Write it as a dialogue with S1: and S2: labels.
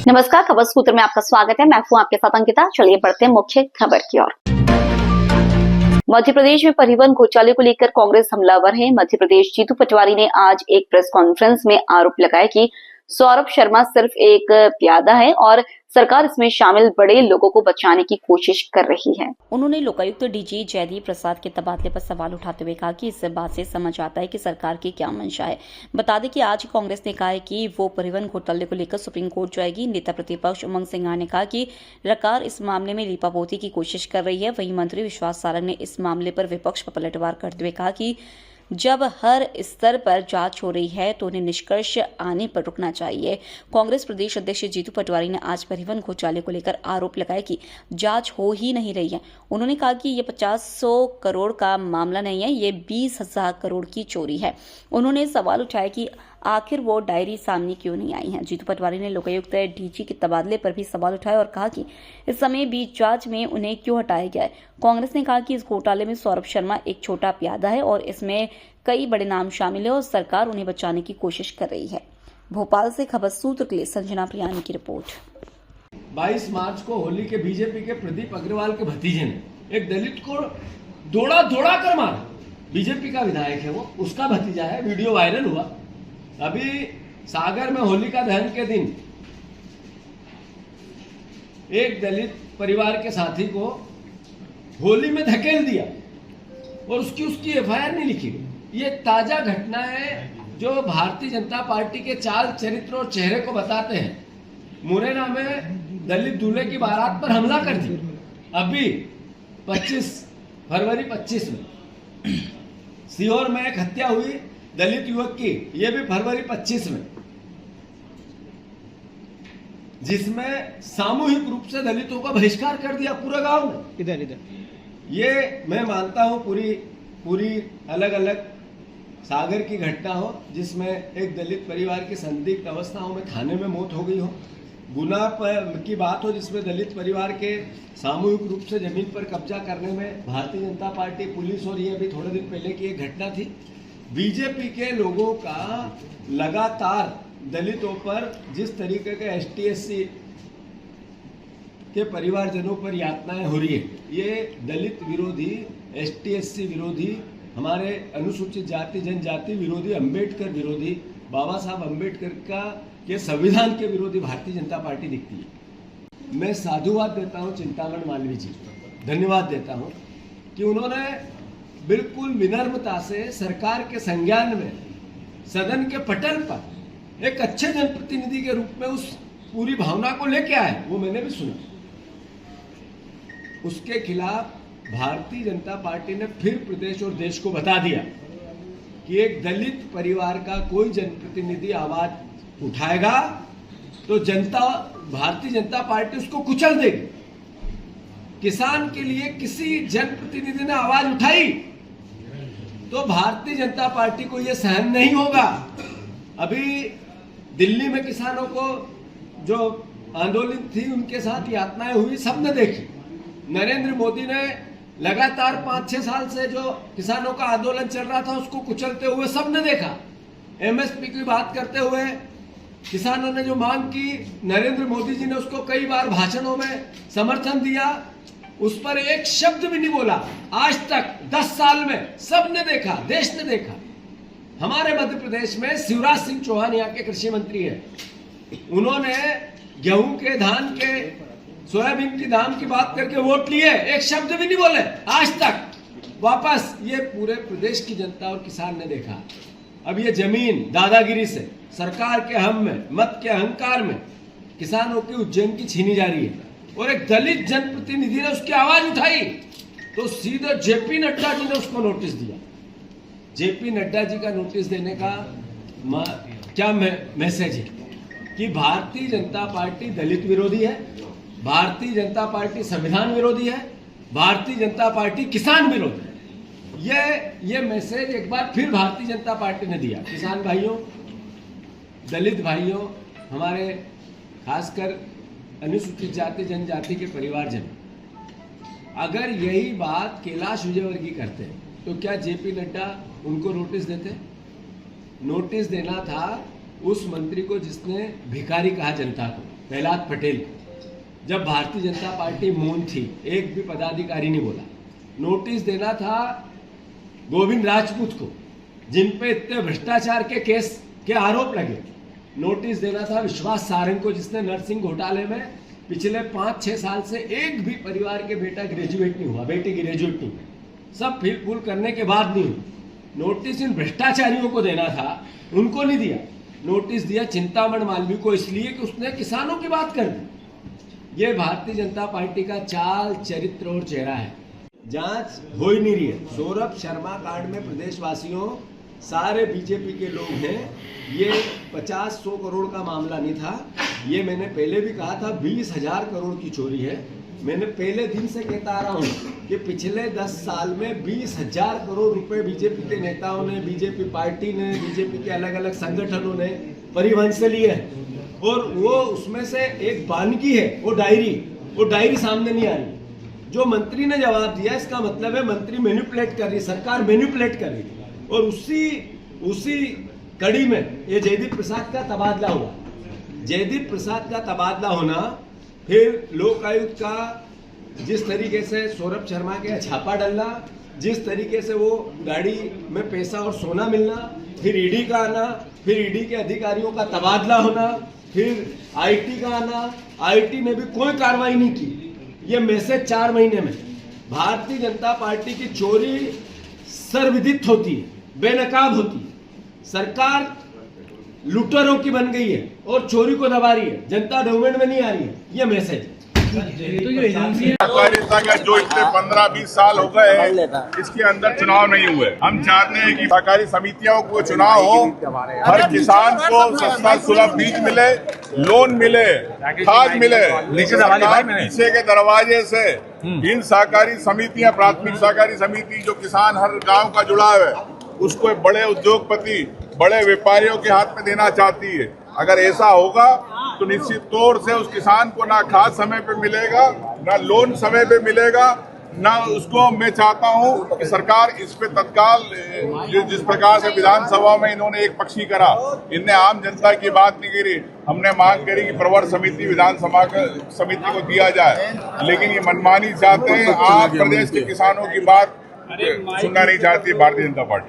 S1: नमस्कार, खबर सूत्र में आपका स्वागत है। मैं हूं आपके साथ अंकिता। चलिए बढ़ते हैं मुख्य खबर की ओर। मध्य प्रदेश में परिवहन घोटाले को लेकर कांग्रेस हमलावर है। मध्य प्रदेश जीतू पटवारी ने आज एक प्रेस कॉन्फ्रेंस में आरोप लगाया कि सौरभ शर्मा सिर्फ एक प्यादा है और सरकार इसमें शामिल बड़े लोगों को बचाने की कोशिश कर रही है। उन्होंने लोकायुक्त डीजी जयदीप प्रसाद के तबादले पर सवाल उठाते हुए कहा कि इस बात से समझ आता है कि सरकार की क्या मंशा है। बता दें कि आज कांग्रेस ने कहा है कि वो परिवहन घोटाले को लेकर सुप्रीम कोर्ट जाएगी। नेता प्रतिपक्ष उमंग सिंघार ने कहा कि सरकार इस मामले में लीपापोती की कोशिश कर रही है। वहीं मंत्री विश्वास सारंग ने इस मामले पर विपक्ष पर पलटवार करते हुए कहा कि जब हर स्तर पर जांच हो रही है तो उन्हें निष्कर्ष आने पर रुकना चाहिए। कांग्रेस प्रदेश अध्यक्ष जीतू पटवारी ने आज परिवहन घोटाले को लेकर आरोप लगाया कि जांच हो ही नहीं रही है। उन्होंने कहा कि ये 50-100 करोड़ का मामला नहीं है, ये 20,000 करोड़ की चोरी है। उन्होंने सवाल उठाया कि आखिर वो डायरी सामने क्यों नहीं आई है। जीतू पटवारी ने लोकायुक्त डीजी के तबादले पर भी सवाल उठाया और कहा कि इस समय बीच जांच में उन्हें क्यों हटाया गया है। कांग्रेस ने कहा कि इस घोटाले में सौरभ शर्मा एक छोटा प्यादा है और इसमें कई बड़े नाम शामिल है और सरकार उन्हें बचाने की कोशिश कर रही है। भोपाल से खबर सूत्र के लिए संजना प्रियानी की रिपोर्ट।
S2: 22 मार्च को होली के बीजेपी के प्रदीप अग्रवाल के भतीजे ने एक दलित को दौड़ा कर मारा। बीजेपी का विधायक है वो, उसका भतीजा है। वीडियो वायरल हुआ। अभी सागर में होलिका दहन के दिन एक दलित परिवार के साथी को होली में धकेल दिया और उसकी एफआईआर नहीं लिखी गई। ये ताजा घटना है जो भारतीय जनता पार्टी के चाल चरित्र और चेहरे को बताते हैं। मुरैना में दलित दूल्हे की बारात पर हमला कर दिया। अभी 25 फरवरी 25 में सीहोर में एक हत्या हुई दलित युवक की, ये भी फरवरी 25 में, जिसमें सामूहिक रूप से दलितों का बहिष्कार कर दिया पूरे गांव में। इधर ये मैं मानता हूं पूरी अलग अलग सागर की घटना हो जिसमें एक दलित परिवार की संदिग्ध अवस्थाओं में थाने में मौत हो गई हो, गुना की बात हो जिसमें दलित परिवार के सामूहिक रूप से जमीन पर कब्जा करने में भारतीय जनता पार्टी, पुलिस और ये अभी थोड़े दिन पहले की एक घटना थी। बीजेपी के लोगों का लगातार दलितों पर जिस तरीके के ST/SC के परिवारजनों पर यातनाएं हो रही है, ये दलित विरोधी, ST/SC विरोधी, हमारे अनुसूचित जाति जनजाति विरोधी, अंबेडकर विरोधी, बाबा साहब अंबेडकर के संविधान के विरोधी भारतीय जनता पार्टी दिखती है। मैं साधुवाद देता हूं चिंतामण मालवीय जी, धन्यवाद देता हूं कि उन्होंने बिल्कुल विनम्रता से सरकार के संज्ञान में सदन के पटल पर एक अच्छे जनप्रतिनिधि के रूप में उस पूरी भावना को लेके आए, वो मैंने भी सुना। उसके खिलाफ भारतीय जनता पार्टी ने फिर प्रदेश और देश को बता दिया कि एक दलित परिवार का कोई जनप्रतिनिधि आवाज उठाएगा तो भारतीय जनता पार्टी उसको कुचल देगी। किसान के लिए किसी जनप्रतिनिधि ने आवाज उठाई तो भारतीय जनता पार्टी को यह सहन नहीं होगा। अभी दिल्ली में किसानों को जो आंदोलन थी उनके साथ यातनाएं हुई, सबने देखी। नरेंद्र मोदी ने लगातार 5-6 साल से जो किसानों का आंदोलन चल रहा था उसको कुचलते हुए सबने देखा। MSP की बात करते हुए किसानों ने जो मांग की, नरेंद्र मोदी जी ने उसको कई बार भाषणों में समर्थन दिया, उस पर एक शब्द भी नहीं बोला। आज तक 10 साल में सबने देखा, देश ने देखा। हमारे मध्य प्रदेश में शिवराज सिंह चौहान यहाँ के कृषि मंत्री है, उन्होंने गेहूं के, धान के, सोयाबीन के दाम की बात करके वोट लिए, एक शब्द भी नहीं बोले आज तक। वापस ये पूरे प्रदेश की जनता और किसान ने देखा। अब ये जमीन दादागिरी से, सरकार के हम में, मत के अहंकार में किसानों की उज्जैन की छीनी जा रही है और एक दलित जनप्रतिनिधि ने उसकी आवाज उठाई तो सीधे JP नड्डा जी ने उसको नोटिस दिया। JP नड्डा जी का नोटिस देने का क्या मैसेज है कि भारतीय जनता पार्टी दलित विरोधी है, भारतीय जनता पार्टी संविधान विरोधी है, भारतीय जनता पार्टी किसान विरोधी है। ये मैसेज एक बार फिर भारतीय जनता पार्टी ने दिया। किसान भाइयों, दलित भाइयों, हमारे खासकर अनुसूचित जाति जनजाति के परिवारजन, अगर यही बात कैलाश विजयवर्गीय करते तो क्या JP नड्डा उनको नोटिस देते? नोटिस देना था उस मंत्री को जिसने भिखारी कहा जनता को, प्रहलाद पटेल को। जब भारतीय जनता पार्टी मौन थी, एक भी पदाधिकारी नहीं बोला। नोटिस देना था गोविंद राजपूत को, जिन पे इतने भ्रष्टाचार के केस के आरोप लगे। नोटिस देना था विश्वास सारंग को, जिसने नर्सिंग घोटाले में पिछले 5-6 साल से एक भी परिवार के बेटा ग्रेजुएट नहीं हुआ, बेटी ग्रेजुएट नहीं हुई, सब फिल फूल करने के बाद नहीं हुई। नोटिस इन भ्रष्टाचारियों को देना था, उनको नहीं दिया। नोटिस दिया चिंतामण मालवीय को, इसलिए कि उसने किसानों की बात कर दी। ये भारतीय जनता पार्टी का चाल, चरित्र और चेहरा है। जांच हो ही नहीं रही है। सौरभ शर्मा कांड में प्रदेशवासियों सारे बीजेपी के लोग हैं। ये 50-100 करोड़ का मामला नहीं था। ये मैंने पहले भी कहा था, 20,000 करोड़ की चोरी है। मैंने पहले दिन से कहता आ रहा हूँ कि पिछले 10 साल में 20,000 करोड़ रुपए बीजेपी के नेताओं ने, बीजेपी पार्टी ने, बीजेपी के अलग अलग संगठनों ने परिवहन से लिए हैं। और वो उसमें से एक बानगी है, वो डायरी सामने नहीं आ रही। जो मंत्री ने जवाब दिया, इसका मतलब है मंत्री मैनिपुलेट कर रही, सरकार मैनिपुलेट कर रही। और उसी कड़ी में ये जयदीप प्रसाद का तबादला हुआ। जयदीप प्रसाद का तबादला होना, फिर लोकायुक्त का जिस तरीके से सौरभ शर्मा के छापा डालना, जिस तरीके से वो गाड़ी में पैसा और सोना मिलना, फिर ईडी का आना, फिर ईडी के अधिकारियों का तबादला होना, फिर आईटी का आना। आईटी ने भी कोई कार्रवाई नहीं की। ये मैसेज 4 महीने में। भारतीय जनता पार्टी की चोरी सर्वविदित होती है, बेनकाब होती है। सरकार लुटेरों की बन गई है और चोरी को दबा रही है, जनता डोमेन में नहीं आ रही है। ये मैसेज
S3: सहकारिता का जो इतने 15-20 साल हो गए हैं, इसके अंदर चुनाव नहीं हुए। हम चाहते हैं कि सहकारी समितियों को चुनाव हो, हर किसान को सस्ता सुलभ बीज मिले, लोन मिले, खाद मिले। सरकार पीछे के दरवाजे से इन सहकारी समितियां, प्राथमिक सहकारी समिति जो किसान हर गांव का जुड़ाव है, उसको बड़े उद्योगपति, बड़े व्यापारियों के हाथ में देना चाहती है। अगर ऐसा होगा तो निश्चित तौर से उस किसान को ना खाद समय पे मिलेगा, ना लोन समय पे मिलेगा, ना उसको। मैं चाहता हूं कि सरकार इस पे तत्काल, जिस प्रकार से विधानसभा में इन्होंने एक पक्षी करा, इनने आम जनता की बात नहीं करी। हमने मांग करी कि प्रवर समिति विधानसभा समिति को दिया जाए, लेकिन ये मनमानी चाहते हैं। आप प्रदेश के किसानों की बात सुनना नहीं चाहती भारतीय जनता पार्टी।